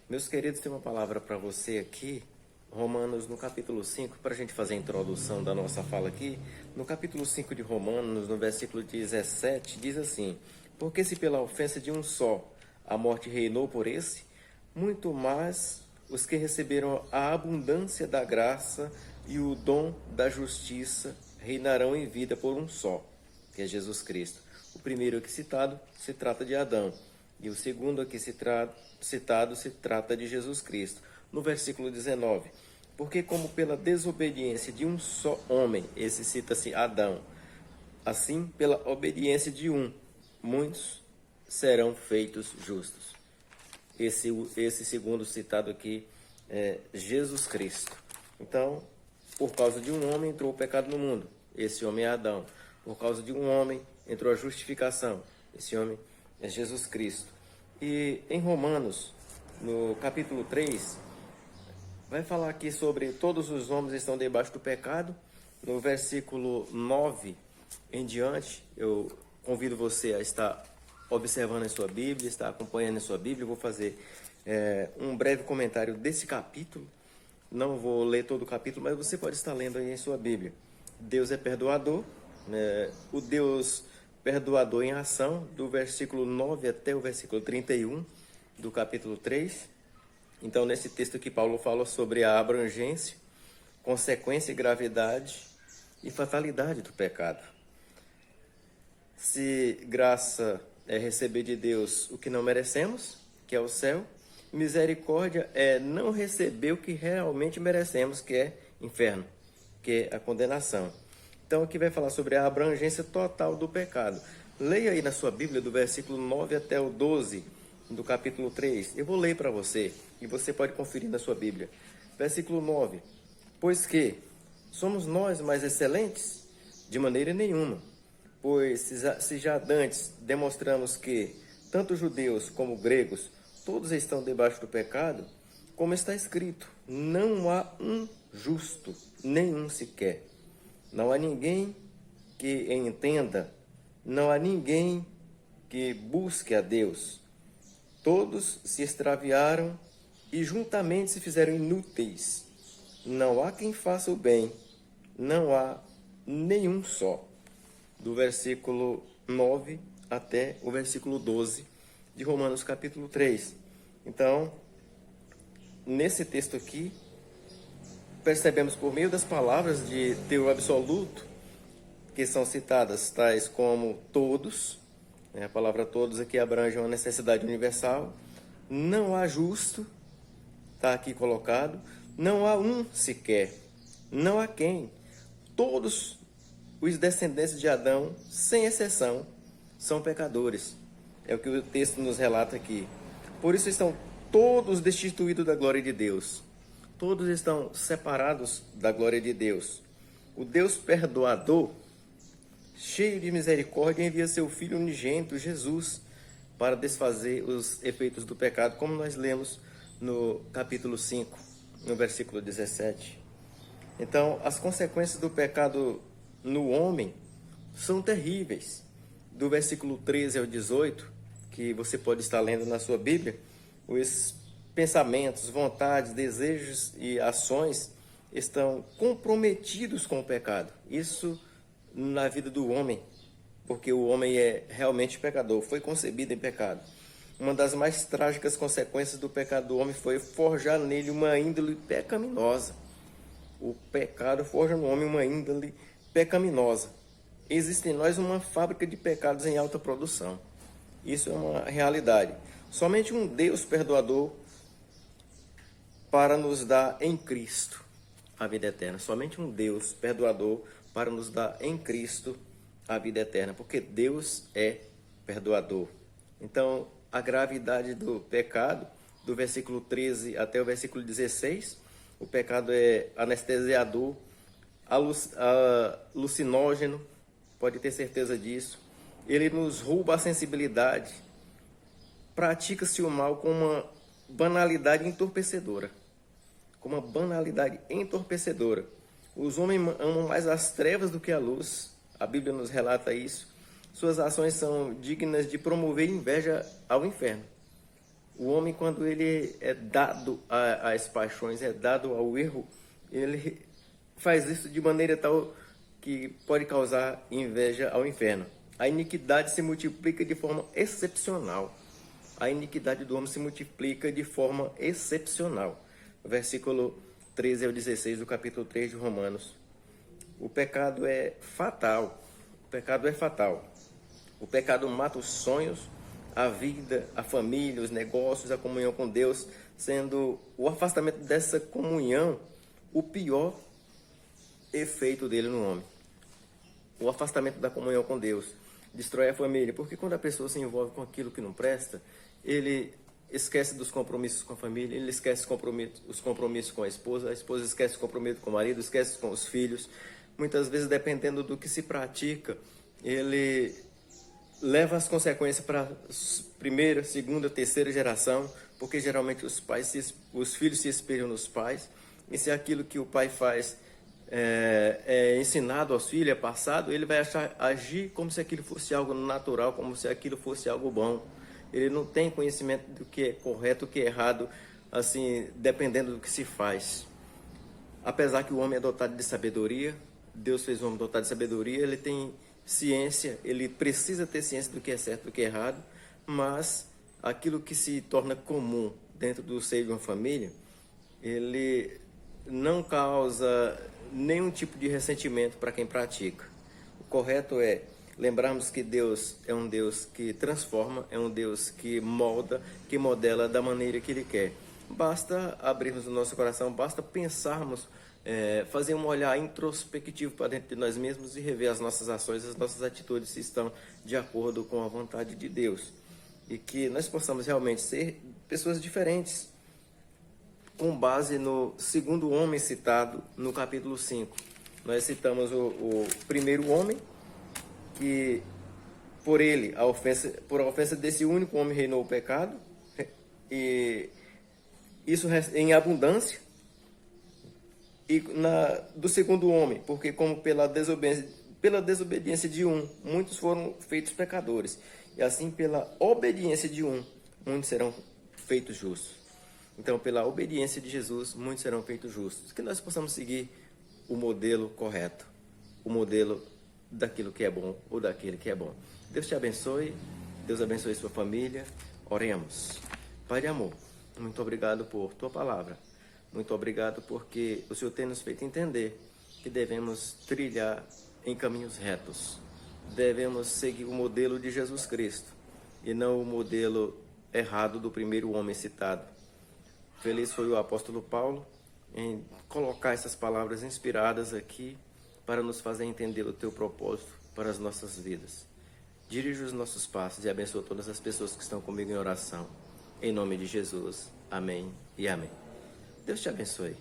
Meus queridos, tem uma palavra para você aqui, Romanos no capítulo 5, para a gente fazer a introdução da nossa fala aqui. No capítulo 5 de Romanos, no versículo 17, diz assim: Porque se pela ofensa de um só a morte reinou por esse, muito mais os que receberam a abundância da graça e o dom da justiça reinarão em vida por um só, que é Jesus Cristo. O primeiro aqui citado se trata de Adão, e o segundo aqui citado se trata de Jesus Cristo. No versículo 19, porque como pela desobediência de um só homem, esse cita-se Adão, assim pela obediência de um, muitos serão feitos justos. Esse segundo citado aqui é Jesus Cristo. Então, por causa de um homem entrou o pecado no mundo. Esse homem é Adão. Por causa de um homem entrou a justificação. Esse homem é Jesus Cristo. E em Romanos, no capítulo 3, vai falar aqui sobre todos os homens estão debaixo do pecado. No versículo 9 em diante, eu convido você a estar observando em sua Bíblia, estar acompanhando em sua Bíblia. Eu vou fazer um breve comentário desse capítulo. Não vou ler todo o capítulo, mas você pode estar lendo aí em sua Bíblia. Deus é perdoador, o Deus perdoador em ação, do versículo 9 até o versículo 31 do capítulo 3. Então, nesse texto aqui, Paulo fala sobre a abrangência, consequência, gravidade e fatalidade do pecado. Se graça é receber de Deus o que não merecemos, que é o céu, misericórdia é não receber o que realmente merecemos, que é inferno, que é a condenação. Então, aqui vai falar sobre a abrangência total do pecado. Leia aí na sua Bíblia, do versículo 9 até o 12, do capítulo 3. Eu vou ler para você, e você pode conferir na sua Bíblia. Versículo 9. Pois que somos nós mais excelentes? De maneira nenhuma. Pois se já dantes demonstramos que tanto judeus como gregos, todos estão debaixo do pecado, como está escrito, não há um justo, nenhum sequer. Não há ninguém que entenda, não há ninguém que busque a Deus. Todos se extraviaram e juntamente se fizeram inúteis. Não há quem faça o bem, não há nenhum só. Do versículo 9 até o versículo 12 de Romanos capítulo 3. Então, nesse texto aqui, percebemos por meio das palavras de teor absoluto, que são citadas tais como todos, a palavra todos aqui abrange uma necessidade universal, não há justo, está aqui colocado, não há um sequer, não há quem. Todos os descendentes de Adão, sem exceção, são pecadores. É o que o texto nos relata aqui. Por isso estão todos destituídos da glória de Deus. Todos estão separados da glória de Deus. O Deus perdoador, cheio de misericórdia, envia seu Filho unigênito, Jesus, para desfazer os efeitos do pecado, como nós lemos no capítulo 5, no versículo 17. Então, as consequências do pecado no homem são terríveis. Do versículo 13 ao 18, que você pode estar lendo na sua Bíblia, os pensamentos, vontades, desejos e ações estão comprometidos com o pecado. Isso na vida do homem, porque o homem é realmente pecador, foi concebido em pecado. Uma das mais trágicas consequências do pecado do homem foi forjar nele uma índole pecaminosa. O pecado forja no homem uma índole pecaminosa. Existe em nós uma fábrica de pecados em alta produção. Isso é uma realidade. Somente um Deus perdoador para nos dar em Cristo a vida eterna. Somente um Deus perdoador para nos dar em Cristo a vida eterna, porque Deus é perdoador. Então, a gravidade do pecado, do versículo 13 até o versículo 16, o pecado é anestesiador, alucinógeno, pode ter certeza disso. Ele nos rouba a sensibilidade, pratica-se o mal com uma banalidade entorpecedora. Com uma banalidade entorpecedora. Os homens amam mais as trevas do que a luz. A Bíblia nos relata isso. Suas ações são dignas de promover inveja ao inferno. O homem, quando ele é dado às paixões, é dado ao erro, ele faz isso de maneira tal que pode causar inveja ao inferno. A iniquidade se multiplica de forma excepcional. A iniquidade do homem se multiplica de forma excepcional. Versículo 13 ao 16 do capítulo 3 de Romanos. O pecado é fatal. O pecado é fatal. O pecado mata os sonhos, a vida, a família, os negócios, a comunhão com Deus, sendo o afastamento dessa comunhão o pior efeito dele no homem. O afastamento da comunhão com Deus destrói a família, porque quando a pessoa se envolve com aquilo que não presta, ele esquece dos compromissos com a família, ele esquece os compromissos com a esposa esquece o compromisso com o marido, esquece com os filhos. Muitas vezes, dependendo do que se pratica, ele leva as consequências para a primeira, segunda, terceira geração, porque geralmente os filhos se espelham nos pais, e se aquilo que o pai faz é ensinado aos filhos, é passado, ele vai agir como se aquilo fosse algo natural, como se aquilo fosse algo bom. Ele não tem conhecimento do que é correto, do que é errado, assim, dependendo do que se faz. Apesar que o homem é dotado de sabedoria, Deus fez o homem dotado de sabedoria, ele tem ciência, ele precisa ter ciência do que é certo e do que é errado, mas aquilo que se torna comum dentro do seio de uma família, ele não causa nenhum tipo de ressentimento para quem pratica. O correto é lembrarmos que Deus é um Deus que transforma, é um Deus que molda, que modela da maneira que Ele quer. Basta abrirmos o nosso coração, basta pensarmos, fazer um olhar introspectivo para dentro de nós mesmos e rever as nossas ações, as nossas atitudes se estão de acordo com a vontade de Deus. E que nós possamos realmente ser pessoas diferentes, com base no segundo homem citado no capítulo 5. Nós citamos o primeiro homem, que por a ofensa desse único homem reinou o pecado, e isso em abundância. E do segundo homem, porque como pela desobediência de um, muitos foram feitos pecadores, e assim pela obediência de um, muitos serão feitos justos. Então, pela obediência de Jesus, muitos serão feitos justos. Que nós possamos seguir o modelo correto, o modelo daquilo que é bom ou daquele que é bom. Deus te abençoe, Deus abençoe sua família. Oremos. Pai de amor, muito obrigado por tua palavra. Muito obrigado porque o Senhor tem nos feito entender que devemos trilhar em caminhos retos. Devemos seguir o modelo de Jesus Cristo e não o modelo errado do primeiro homem citado. Feliz foi o apóstolo Paulo em colocar essas palavras inspiradas aqui para nos fazer entender o teu propósito para as nossas vidas. Dirige os nossos passos e abençoa todas as pessoas que estão comigo em oração. Em nome de Jesus. Amém e amém. Deus te abençoe.